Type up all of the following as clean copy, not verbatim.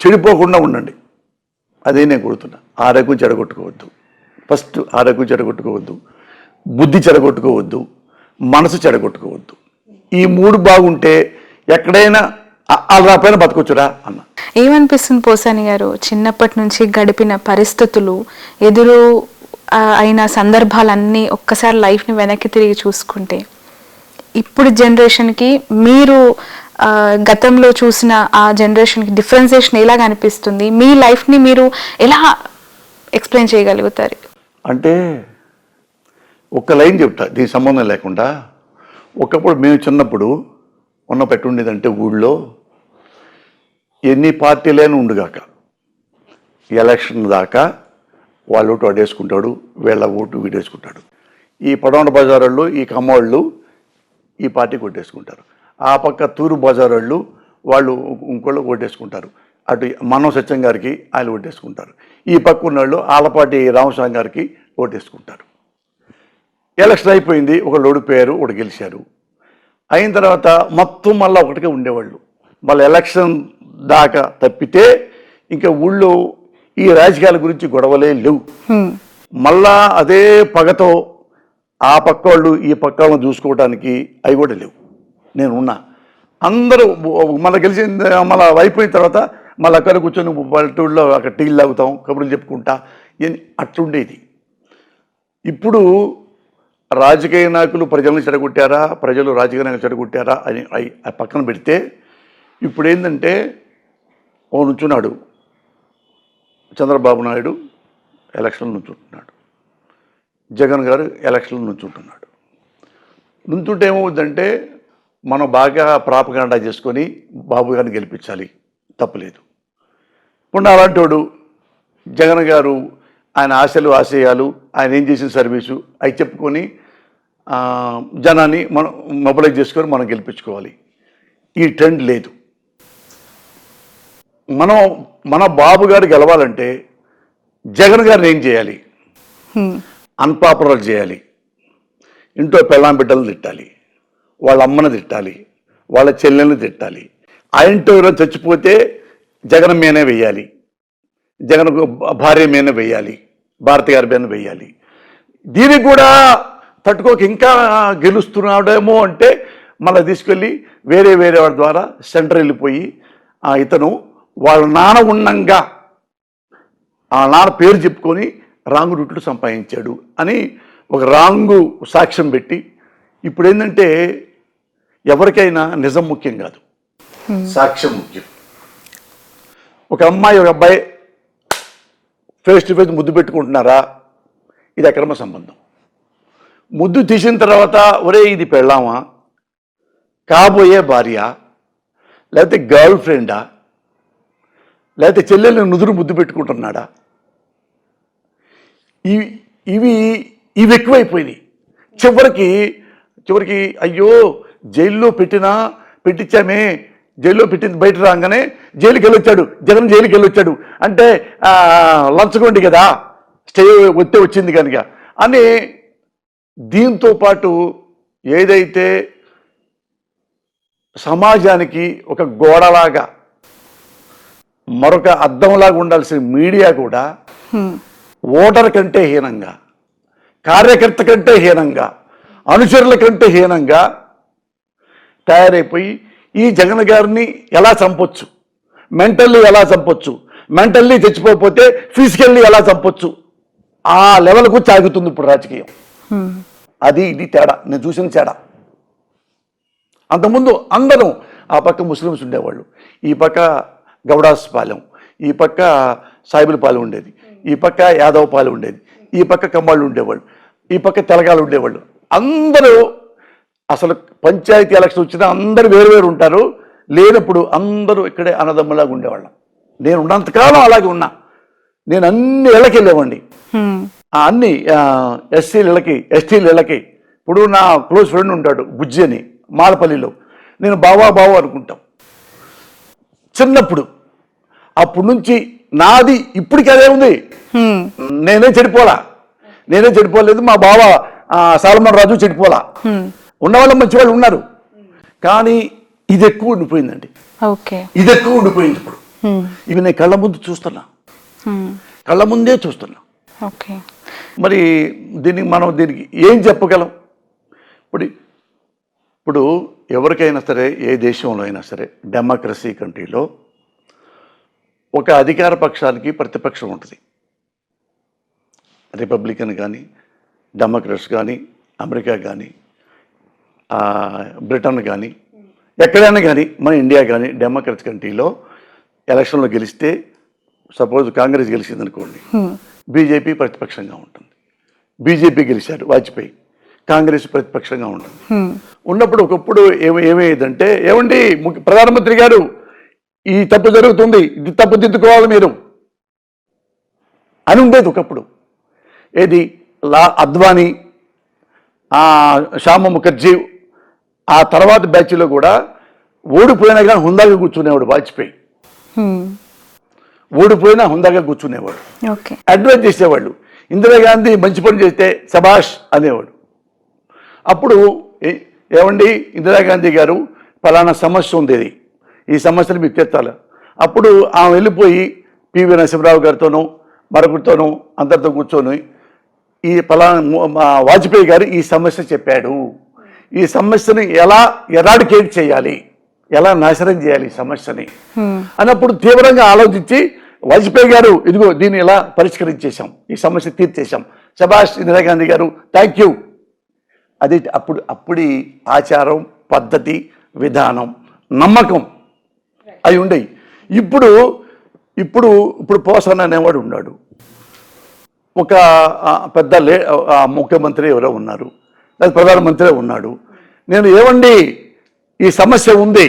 చెడిపోకుండా ఉండండి, అదే నేను కోరుతున్నా. ఆరోగ్యం చెడగొట్టుకోవద్దు, ఫస్ట్ ఆరోగ్యం చెడగొట్టుకోవద్దు, బుద్ధి చెడగొట్టుకోవద్దు, మనసు చెడగొట్టుకోవద్దు. ఈ 3 బాగుంటే ఎక్కడైనా పైన బతకొచ్చురా అన్న. ఏమనిపిస్తుంది పోసాని గారు, చిన్నప్పటి నుంచి గడిపిన పరిస్థితులు, ఎదురు అయిన సందర్భాలన్నీ ఒక్కసారి లైఫ్ని వెనక్కి తిరిగి చూసుకుంటే ఇప్పుడు జనరేషన్కి మీరు గతంలో చూసిన ఆ జనరేషన్కి డిఫరెన్సియేషన్ ఎలాగ అనిపిస్తుంది? మీ లైఫ్ని మీరు ఎలా ఎక్స్ప్లెయిన్ చేయగలుగుతారు? అంటే ఒక లైన్ చెప్తా, దీని సంబంధం లేకుండా. ఒకప్పుడు మేము చిన్నప్పుడు ఉన్న పెట్టుండేదంటే ఊళ్ళో ఎన్ని పార్టీలైనా ఉండుగాక ఎలక్షన్ దాకా వాళ్ళ ఓటు వాడేసుకుంటాడు, వీళ్ళ ఓటు వీడేసుకుంటాడు. ఈ పడవన బజార్ వాళ్ళు, ఈ కమ్మవాళ్ళు ఈ పార్టీ కొట్టేసుకుంటారు. ఆ పక్క తూరు బజార్ వాళ్ళు ఇంకోళ్ళు ఓటేసుకుంటారు. అటు మనం సత్యం గారికి ఆయన ఓటేసుకుంటారు. ఈ పక్క ఉన్నవాళ్ళు ఆలపాటి రామస్వామి గారికి ఓటేసుకుంటారు. ఎలక్షన్ అయిపోయింది, ఒకళ్ళు ఓడిపోయారు, ఒకటి గెలిచారు. అయిన తర్వాత మొత్తం మళ్ళీ ఒకటిగా ఉండేవాళ్ళు. మళ్ళీ ఎలక్షన్ దాకా తప్పితే ఇంకా ఊళ్ళో ఈ రాజకీయాల గురించి గొడవలే లేవు. మళ్ళా అదే పగతో ఆ పక్క వాళ్ళు ఈ పక్క వాళ్ళని చూసుకోవడానికి అవి కూడా లేవు. నేను ఉన్నా, అందరూ మళ్ళీ గెలిచి మళ్ళీ అయిపోయిన తర్వాత మళ్ళీ అక్కడ కూర్చొని పల్లెటూళ్ళలో అక్కడ టీలు తాగుతాం, కబుర్లు చెప్పుకుంటా, అట్లుండేది. ఇప్పుడు రాజకీయ నాయకులు ప్రజలను చెడగొట్టారా, ప్రజలు రాజకీయ నాయకులు చెడగొట్టారా అని పక్కన పెడితే ఇప్పుడు ఏంటంటే ఓ నుంచున్నాడు చంద్రబాబు నాయుడు ఎలక్షన్లు నుంచుంటున్నాడు, జగన్ గారు ఎలక్షన్లు నుంచుంటున్నాడు. నుంచుంటే ఏమవుతుందంటే మనం బాగా ప్రాపగాండా చేసుకొని బాబు గారిని గెలిపించాలి, తప్పలేదు. ఇప్పుడు అలాంటి వాడు జగన్ గారు ఆయన ఆశలు ఆశయాలు, ఆయన ఏం చేసిన సర్వీసు అవి చెప్పుకొని జనాన్ని మనం మొబిలైజ్ చేసుకొని మనం గెలిపించుకోవాలి. ఈ ట్రెండ్ లేదు. మన బాబు గారు గెలవాలంటే జగన్ గారిని ఏం చేయాలి? అన్పాపులర్ చేయాలి, ఇంట్లో పెళ్ళాం బిడ్డలు తిట్టాలి, వాళ్ళ అమ్మని తిట్టాలి, వాళ్ళ చెల్లెల్ని తిట్టాలి. ఆయనతో ఎవరైనా చచ్చిపోతే జగన్ మీనే వెయ్యాలి, జగన్ భార్య మీనే వెయ్యాలి, భారతి గారి మీద వెయ్యాలి. దీనికి కూడా తట్టుకోక ఇంకా గెలుస్తున్నాడేమో అంటే మళ్ళీ తీసుకెళ్ళి వేరే వాడి ద్వారా సెంటర్ వెళ్ళిపోయి ఇతను వాళ్ళ నాన్న ఉండంగా ఆ నాన్న పేరు చెప్పుకొని రాంగు రూట్లు సంపాదించాడు అని ఒక రాంగు సాక్ష్యం పెట్టి, ఇప్పుడు ఏంటంటే ఎవరికైనా నిజం ముఖ్యం కాదు, సాక్ష్యం ముఖ్యం. ఒక అమ్మాయి ఒక అబ్బాయి ఫేస్ టు ఫేస్ ముద్దు పెట్టుకుంటున్నారా, ఇది అక్రమ సంబంధం. ముద్దు తీసిన తర్వాత ఒరే ఇది పెళ్ళామా, కాబోయే భార్య, లేకపోతే గర్ల్ ఫ్రెండా, లేకపోతే చెల్లెల్ని నుదురు ముద్దు పెట్టుకుంటున్నాడా, ఇవి ఎక్కువైపోయినాయి. చివరికి అయ్యో జైల్లో పెట్టించామే, జైల్లో పెట్టింది బయట రాగానే జైలుకి వెళ్ళొచ్చాడు, జగన్ జైలుకి వెళ్ళొచ్చాడు అంటే లంచగొండి కదా, స్టే వచ్చింది కనుక అని. దీంతో పాటు ఏదైతే సమాజానికి ఒక గోడలాగా మరొక అద్దంలాగా ఉండాల్సిన మీడియా కూడా ఓటర్ కంటే హీనంగా, కార్యకర్త కంటే హీనంగా, అనుచరుల కంటే హీనంగా తయారైపోయి ఈ జగన్ గారిని ఎలా చంపొచ్చు, మెంటల్లీ ఎలా చంపొచ్చు, మెంటల్లీ చచ్చిపోతే ఫిజికల్లీ ఎలా చంపొచ్చు, ఆ లెవెల్కు సాగుతుంది ఇప్పుడు రాజకీయం. అది ఇది తేడా, నేను చూసిన తేడా. అంతకుముందు అందరూ ఆ పక్క ముస్లిమ్స్ ఉండేవాళ్ళు, ఈ పక్క గౌడాస్ పాలెం, ఈ పక్క సాయిబుల పాలెం ఉండేది, ఈ పక్క యాదవ్ పాలెం ఉండేది, ఈ పక్క కమ్మాళ్ళు ఉండేవాళ్ళు, ఈ పక్క తెలగాలు ఉండేవాళ్ళు. అందరూ అసలు పంచాయతీ ఎలక్షన్ వచ్చినా అందరూ వేరు ఉంటారు, లేనప్పుడు అందరూ ఇక్కడే అన్నదమ్ములాగా ఉండేవాళ్ళం. నేను ఉన్నంతకాలం అలాగే ఉన్నా. నేను అన్ని ఇళ్ళకి వెళ్ళేవాడిని, అన్ని ఎస్సీల ఇళ్ళకి, ఎస్టీల ఇళ్ళకి. ఇప్పుడు నా క్లోజ్ ఫ్రెండ్ ఉంటాడు బుజ్జి అని మాలపల్లిలో, నేను బావా అనుకుంటాం చిన్నప్పుడు. అప్పటి నుంచి నాది ఇప్పటికి అదే ఉంది. నేనేం చెడిపోలేదు, మా బావ సాలమన్ రాజు చెడిపోలా. ఉన్నవాళ్ళు మంచి వాళ్ళు ఉన్నారు, కానీ ఇది ఎక్కువ ఉండిపోయిందండి. ఇది ఎక్కువ ఉండిపోయింది ఇప్పుడు. ఇవి నేను కళ్ళ ముందు చూస్తున్నా, కళ్ళ ముందే చూస్తున్నా. ఓకే, మరి దీనికి ఏం చెప్పగలం? ఇప్పుడు ఎవరికైనా సరే, ఏ దేశంలో అయినా సరే, డెమోక్రసీ కంట్రీలో ఒక అధికార పక్షానికి ప్రతిపక్షం ఉంటుంది. రిపబ్లికన్ కానీ, డెమోక్రట్స్ కానీ, అమెరికా కానీ, బ్రిటన్ కానీ, ఎక్కడైనా కానీ, మన ఇండియా కానీ, డెమోక్రట్స్ కంట్రీలో ఎలక్షన్లో గెలిస్తే, సపోజ్ కాంగ్రెస్ గెలిచింది అనుకోండి, బీజేపీ ప్రతిపక్షంగా ఉంటుంది. బీజేపీ గెలిచారు వాజ్పేయి, కాంగ్రెస్ ప్రతిపక్షంగా ఉంటుంది. ఉన్నప్పుడు ఒకప్పుడు ఏమయ్యేదంటే, ఏమండి ప్రధానమంత్రి గారు ఈ తప్పు జరుగుతుంది, ఇది తప్పు దిద్దుకోవాలి మీరు అని ఉండేది ఒకప్పుడు. ఏది అద్వానీ, శ్యామ ముఖర్జీ, ఆ తర్వాత బ్యాచ్లో కూడా ఓడిపోయినా కానీ హుందాగా కూర్చునేవాడు వాజ్పేయి. ఓడిపోయినా హుందాగా కూర్చునేవాడు, అడ్వైజ్ చేసేవాళ్ళు. ఇందిరాగాంధీ మంచి పని చేస్తే శబాష్ అనేవాడు. అప్పుడు ఏమండి ఇందిరాగాంధీ గారు ఫలానా సమస్య ఉండేది, ఈ సమస్యను మీకు తెచ్చాలి. అప్పుడు ఆమె వెళ్ళిపోయి పివి నరసింహరావు గారితోనూ మరొకరితోనూ అందరితో కూర్చొని ఈ ఫలానా వాజ్పేయి గారు ఈ సమస్య చెప్పాడు, ఈ సమస్యని ఎలా ఎరాడికేట్ చేయాలి, ఎలా నాశనం చేయాలి ఈ సమస్యని అన్నప్పుడు తీవ్రంగా ఆలోచించి వాజ్పేయి గారు ఇదిగో దీన్ని ఎలా పరిష్కరించేశాం, ఈ సమస్య తీర్చేశాం, శభాష్ ఇందిరాగాంధీ గారు, థ్యాంక్ యూ. అది అప్పుడి ఆచారం, పద్ధతి, విధానం, నమ్మకం అవి ఉండేవి. ఇప్పుడు ఇప్పుడు ఇప్పుడు పోసాన అనేవాడు ఉన్నాడు, ఒక పెద్ద ముఖ్యమంత్రి ఎవరో ఉన్నారు, లేదా ప్రధానమంత్రి ఉన్నాడు. నేను ఏమండి ఈ సమస్య ఉంది,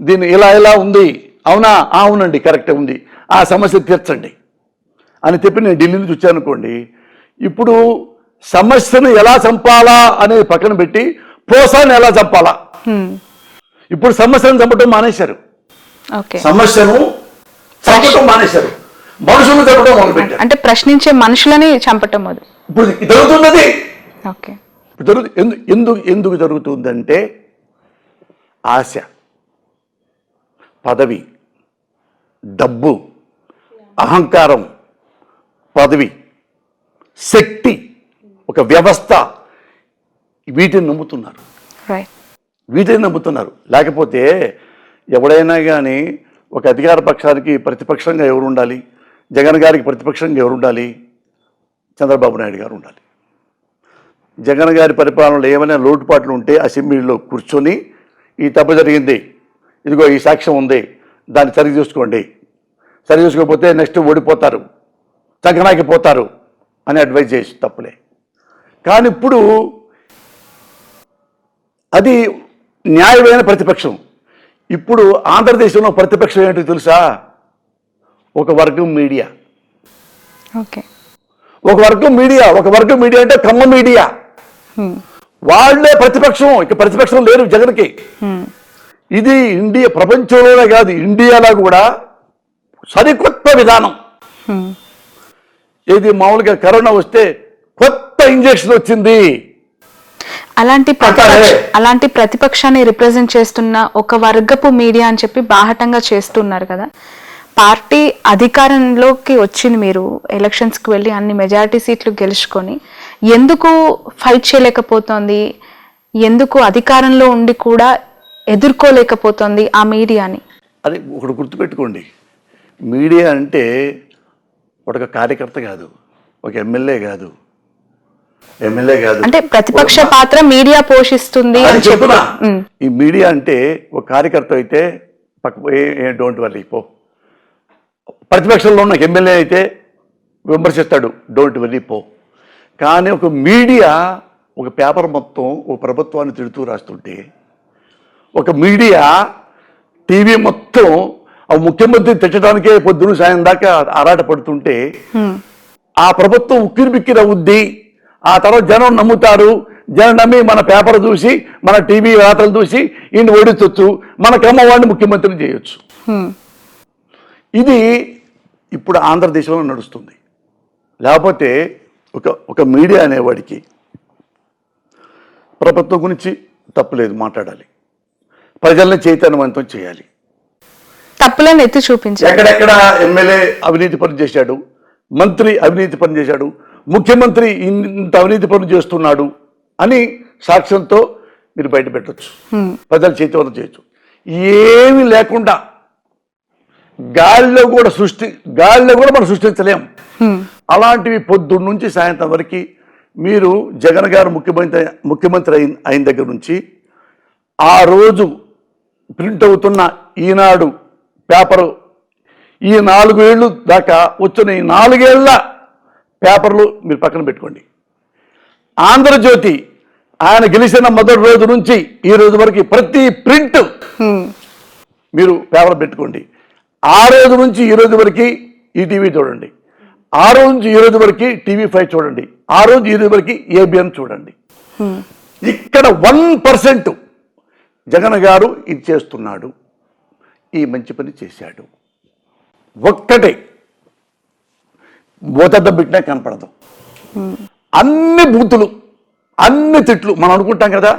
దీన్ని ఇలా ఉంది, అవునా, అవునండి కరెక్టే ఉంది, ఆ సమస్య తీర్చండి అని చెప్పి నేను ఢిల్లీ నుంచి వచ్చానుకోండి. ఇప్పుడు సమస్యను ఎలా చంపాలా అనేది పక్కన పెట్టి పోసాన్ని ఎలా చంపాలా, ఇప్పుడు సమస్యను చంపటం మానేశారు, సమస్యను చంపటం మానేశారు, మనుషులను చంపటం మొదలుపెట్టారు. అంటే ప్రశ్నించే మనుషులని చంపటం అది ఇప్పుడు జరుగుతున్నది. ఎందుకు జరుగుతుందంటే ఆశ, పదవి, డబ్బు, అహంకారం, పదవి, శక్తి, ఒక వ్యవస్థ, వీటిని నమ్ముతున్నారు. లేకపోతే ఎవడైనా కానీ ఒక అధికార పక్షానికి ప్రతిపక్షంగా ఎవరు ఉండాలి? జగన్ గారికి ప్రతిపక్షంగా ఎవరు ఉండాలి? చంద్రబాబు నాయుడు గారు ఉండాలి. జగన్ గారి పరిపాలనలో ఏమైనా లోటుపాట్లు ఉంటే అసెంబ్లీలో కూర్చొని ఈ తప్పు జరిగింది, ఇదిగో ఈ సాక్ష్యం ఉంది, దాన్ని సరి చేసుకోండి, సరి చేసుకోకపోతే నెక్స్ట్ ఓడిపోతారు, చంకనాకి పోతారు అని అడ్వైజ్ చేసి తప్పులే. కానీ ఇప్పుడు అది న్యాయమైన ప్రతిపక్షం. ఇప్పుడు ఆంధ్రదేశంలో ప్రతిపక్షం ఏంటో తెలుసా? ఒక వర్గం మీడియా. ఒక వర్గం మీడియా అంటే కమ్మ మీడియా, వాళ్ళే ప్రతిపక్షం. ఇక ప్రతిపక్షం లేరు జగన్కి. ఇది ఇండియా, ప్రపంచంలోనే కాదు ఇండియాలో కూడా సరికొత్త విధానం. ఏది మామూలుగా కరోనా వస్తే కొత్త ఇంజెక్షన్ వచ్చింది, అలాంటి ప్రతిపక్షాన్ని రిప్రజెంట్ చేస్తున్న ఒక వర్గపు మీడియా అని చెప్పి బాహటంగా చేస్తున్నారు కదా. పార్టీ అధికారంలోకి వచ్చింది, మీరు ఎలక్షన్స్కి వెళ్ళి అన్ని మెజారిటీ సీట్లు గెలుచుకొని ఎందుకు ఫైట్ చేయలేకపోతుంది? ఎందుకు అధికారంలో ఉండి కూడా ఎదుర్కోలేకపోతుంది ఆ మీడియాని? అది ఒకటి గుర్తుపెట్టుకోండి, మీడియా అంటే ఒక కార్యకర్త కాదు, ఒక ఎమ్మెల్యే కాదు, అంటే ప్రతిపక్ష పాత్ర మీడియా పోషిస్తుంది అని చెప్తున్నా. ఈ మీడియా అంటే ఒక కార్యకర్త అయితే పక్క డోంట్ వర్రీ పో, ప్రతిపక్షంలో ఉన్న ఎమ్మెల్యే అయితే విమర్శిస్తాడు, డోంట్ వర్రీ పో. కానీ ఒక మీడియా, ఒక పేపర్ మొత్తం ఒక ప్రభుత్వాన్ని తిడుతూ రాస్తుంటే, ఒక మీడియా టీవీ మొత్తం ఆ ముఖ్యమంత్రి తిట్టడానికే పొద్దున సాయం దాకా ఆరాట పడుతుంటే ఆ ప్రభుత్వం ఉక్కిరి బిక్కిరి అవుద్ది. ఆ తర్వాత జనం నమ్ముతారు, జనం నమ్మి మన పేపర్ చూసి, మన టీవీ వార్తలు చూసి ఈయన ఓడించవచ్చు, మనకేమో వాడిని ముఖ్యమంత్రిని చేయొచ్చు. ఇది ఇప్పుడు ఆంధ్రదేశంలో నడుస్తుంది. లేకపోతే ఒక మీడియా అనేవాడికి ప్రభుత్వం గురించి తప్పులేదు మాట్లాడాలి, ప్రజల్ని చైతన్యవంతం చేయాలి, తప్పులను ఎత్తి చూపించారు. ఎక్కడెక్కడ ఎమ్మెల్యే అవినీతి పని చేశాడు, మంత్రి అవినీతి పని చేశాడు, ముఖ్యమంత్రి ఇంత అవినీతి పనులు చేస్తున్నాడు అని సాక్ష్యంతో మీరు బయట పెట్టచ్చు, ప్రజల చేతివరం చేయొచ్చు. ఏమీ లేకుండా గాలిలో కూడా మనం సృష్టించలేం. అలాంటివి పొద్దున్న నుంచి సాయంత్రం వరకు మీరు జగన్ గారు ముఖ్యమంత్రి అయిన దగ్గర నుంచి ఆ రోజు ప్రింట్ అవుతున్న ఈనాడు పేపరు, ఈ 4 ఏళ్ళు దాకా వచ్చిన ఈ 4 ఏళ్ల పేపర్లు మీరు పక్కన పెట్టుకోండి. ఆంధ్రజ్యోతి ఆయన గెలిచిన మొదటి రోజు నుంచి ఈ రోజు వరకు ప్రతి ప్రింట్ మీరు పేపర్ పెట్టుకోండి. ఆ రోజు నుంచి ఈ రోజు వరకు ఈటీవీ చూడండి, ఆ రోజు నుంచి ఈ రోజు వరకు TV5 చూడండి, ఆ రోజు ఈ రోజు వరకు ABN చూడండి. ఇక్కడ 1% జగన్ గారు ఇది చేస్తున్నాడు, ఈ మంచి పని చేశాడు, ఒక్కటే బోతద్దబిట్టినా కనపడదు. అన్ని బూతులు, అన్ని తిట్లు. మనం అనుకుంటాం కదా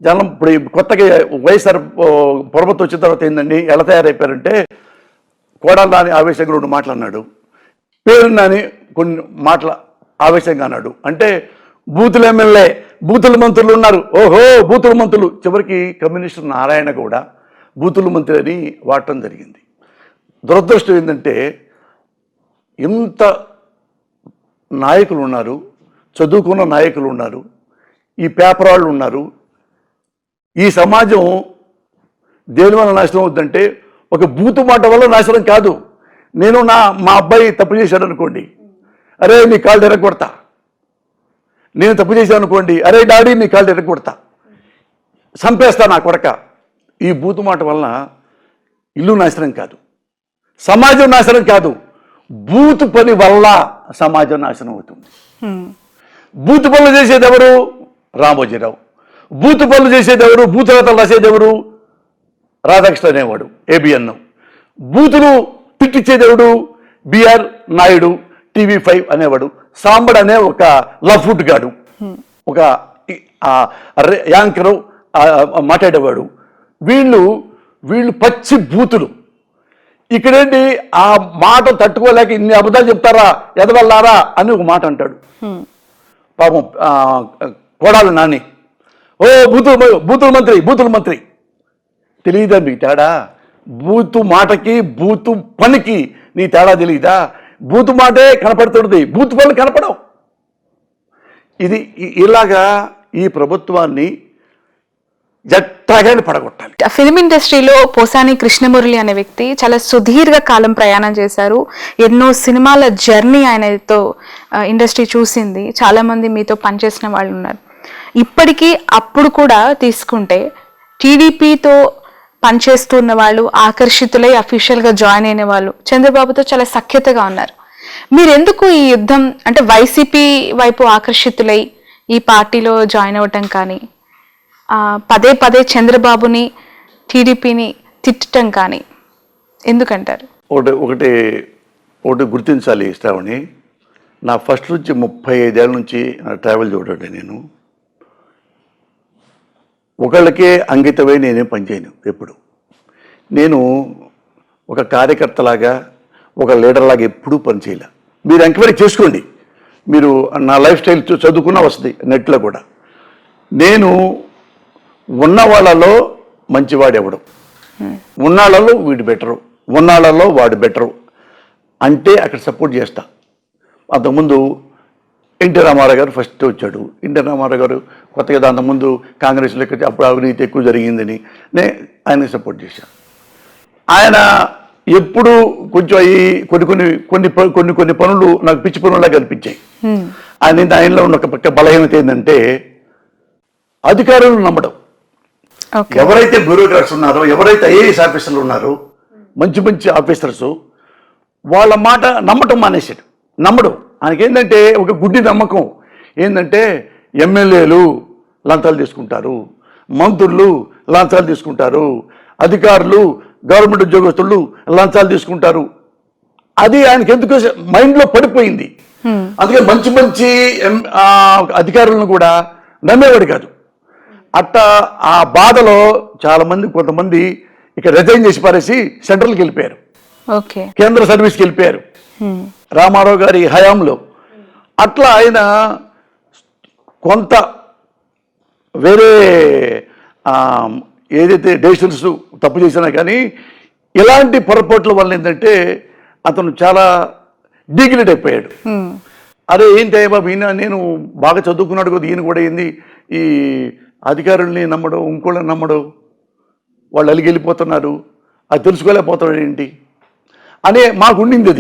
జనం ఇప్పుడు కొత్తగా వైఎస్ఆర్ ప్రభుత్వం వచ్చిన తర్వాత ఏందండి ఎలా తయారైపోయారంటే, కోడలు నాని ఆవేశంగా 2 మాటలు అన్నాడు, పేరు నాని కొన్ని మాటల ఆవేశంగా అన్నాడు. అంటే బూతుల ఎమ్మెల్యే, బూతుల మంత్రులు ఉన్నారు, ఓహో బూతుల మంత్రులు. చివరికి కమ్యూనిస్టు నారాయణ కూడా బూతుల మంత్రి అని వాడటం జరిగింది. దురదృష్టం ఏంటంటే ఇంత నాయకులు ఉన్నారు, చదువుకున్న నాయకులు ఉన్నారు, ఈ పేపర్ వాళ్ళు ఉన్నారు. ఈ సమాజం దేని వల్ల నాశనం అవుతుందంటే ఒక బూతు మాట వల్ల నాశనం కాదు. నేను మా అబ్బాయి తప్పు చేశాడు అనుకోండి, అరే నీ కాళ్ళు ఎరగొడతా. నేను తప్పు చేశాను అనుకోండి, అరే డాడీ నీ కాళ్ళు ఎరగొడతా, చంపేస్తా నా కొడక. ఈ బూతు మాట వలన ఇల్లు నాశనం కాదు, సమాజం నాశనం కాదు, బూతు పని వల్ల సమాజం నాశనం అవుతుంది. బూతు పనులు చేసేది ఎవరు? రామోజీరావు. బూతు పనులు చేసేది ఎవరు? బూతులతలు రాసేది ఎవరు? రాధాకృష్ణ అనేవాడు, ABN. బూతులు తిట్టించేది ఎవడు? BR నాయుడు, TV5 అనేవాడు. సాంబడ్ అనే ఒక లఫ్ట్ గాడు, ఒక యాంకరు మాట్లాడేవాడు. వీళ్ళు పచ్చి బూతులు. ఇక్కడేంటి ఆ మాట తట్టుకోలేక ఇన్ని అబద్ధాలు చెప్తారా ఎదవల్లారా అని ఒక మాట అంటాడు పాపం కోడాలి నాని. ఓ బూతుల మంత్రి తెలియదా మీకు తేడా? బూతు మాటకి బూతు పనికి నీ తేడా తెలియదా? బూతు మాటే కనపడుతుంది, బూతు పనులు కనపడవు. ఇది ఇలాగా ఈ ప్రభుత్వాన్ని ఎట్టాగానే పడగొట్టాలి. ఫిల్మ్ ఇండస్ట్రీలో పోసాని కృష్ణమురళి అనే వ్యక్తి చాలా సుదీర్ఘ కాలం ప్రయాణం చేశారు. ఎన్నో సినిమాల జర్నీ ఆయనతో ఇండస్ట్రీ చూసింది. చాలా మంది మీతో పనిచేసిన వాళ్ళు ఉన్నారు. ఇప్పటికీ అప్పుడు కూడా తీసుకుంటే టీడీపీతో పనిచేస్తున్న వాళ్ళు ఆకర్షితులై అఫీషియల్గా జాయిన్ అయిన వాళ్ళు చంద్రబాబుతో చాలా సఖ్యతగా ఉన్నారు. మీరెందుకు ఈ యుద్ధం అంటే వైసీపీ వైపు ఆకర్షితులై ఈ పార్టీలో జాయిన్ అవ్వటం కానీ, పదే పదే చంద్రబాబుని టీడీపీని తిట్టడం కానీ ఎందుకంటారు? ఒకటి గుర్తించాలి శ్రావణి, నా ఫస్ట్ నుంచి 35 ఏళ్ళ నుంచి నా ట్రావెల్ చూడండి. నేను ఒకళ్ళకే అంకితమై నేనేం పనిచేయను. ఎప్పుడు నేను ఒక కార్యకర్తలాగా ఒక లీడర్లాగా ఎప్పుడూ పనిచేయలే. మీరు ఎంక్వైరీ చేసుకోండి, మీరు నా లైఫ్ స్టైల్ చదువుకున్న వస్తుంది నెట్లో కూడా. నేను ఉన్న వాళ్ళలో మంచివాడు ఎవడు, ఉన్నాళ్ళలో వీడు బెటరు, ఉన్నాళ్ళలో వాడు బెటరు అంటే అక్కడ సపోర్ట్ చేస్తా. అంతకుముందు ఎన్టీ రామారావు గారు ఫస్ట్ వచ్చాడు. ఎన్టీ రామారావు గారు కొత్తగా అంతకుముందు కాంగ్రెస్లోకి వచ్చి అప్పుడు అవినీతి ఎక్కువ జరిగిందని ఆయనకి సపోర్ట్ చేశాను. ఆయన ఎప్పుడు కొంచెం కొన్ని పనులు నాకు పిచ్చి పనుల్లా కనిపించాయి. ఆయనలో ఉన్న ఒక పక్క బలహీనత ఏంటంటే అధికారులను నమ్మడం. ఎవరైతే బ్యూరోక్రాట్స్ ఉన్నారో, ఎవరైతే IAS ఆఫీసర్లు ఉన్నారో, మంచి ఆఫీసర్స్, వాళ్ళ మాట నమ్మటం మానేశాడు. నమ్మడం ఆయనకేంటంటే ఒక గుడ్డి నమ్మకం ఏంటంటే ఎమ్మెల్యేలు లంచాలు తీసుకుంటారు, మంత్రులు లంచాలు తీసుకుంటారు, అధికారులు గవర్నమెంట్ ఉద్యోగస్తులు లంచాలు తీసుకుంటారు. అది ఆయనకి ఎందుకు మైండ్లో పడిపోయింది. అందుకే మంచి అధికారులను కూడా నమ్మేవాడు కాదు. అట్టా ఆ బాధలో కొంతమంది ఇక రిజైన్ చేసి పారేసి సెంట్రల్కి వెళ్ళిపోయారు, ఓకే. కేంద్ర సర్వీస్కి వెళ్ళిపోయారు రామారావు గారి హయాంలో. అట్లా ఆయన కొంత వేరే ఏదైతే డెసిషన్స్ తప్పు చేసినా కానీ ఇలాంటి పొరపాట్ల వల్ల ఏంటంటే అతను చాలా డిగ్రేడ్ అయిపోయాడు. అరే ఏంటి బాబు ఈయన, నేను బాగా చదువుకున్నాడు కదా, ఈయన కూడా ఏంది ఈ అధికారుల్ని నమ్మడం, ఇంకోళ్ళని నమ్మడం, వాళ్ళు అలిగి వెళ్ళిపోతున్నారు, అది తెలుసుకోలేకపోతున్నాడు ఏంటి అనే మాకు ఉండింది అది.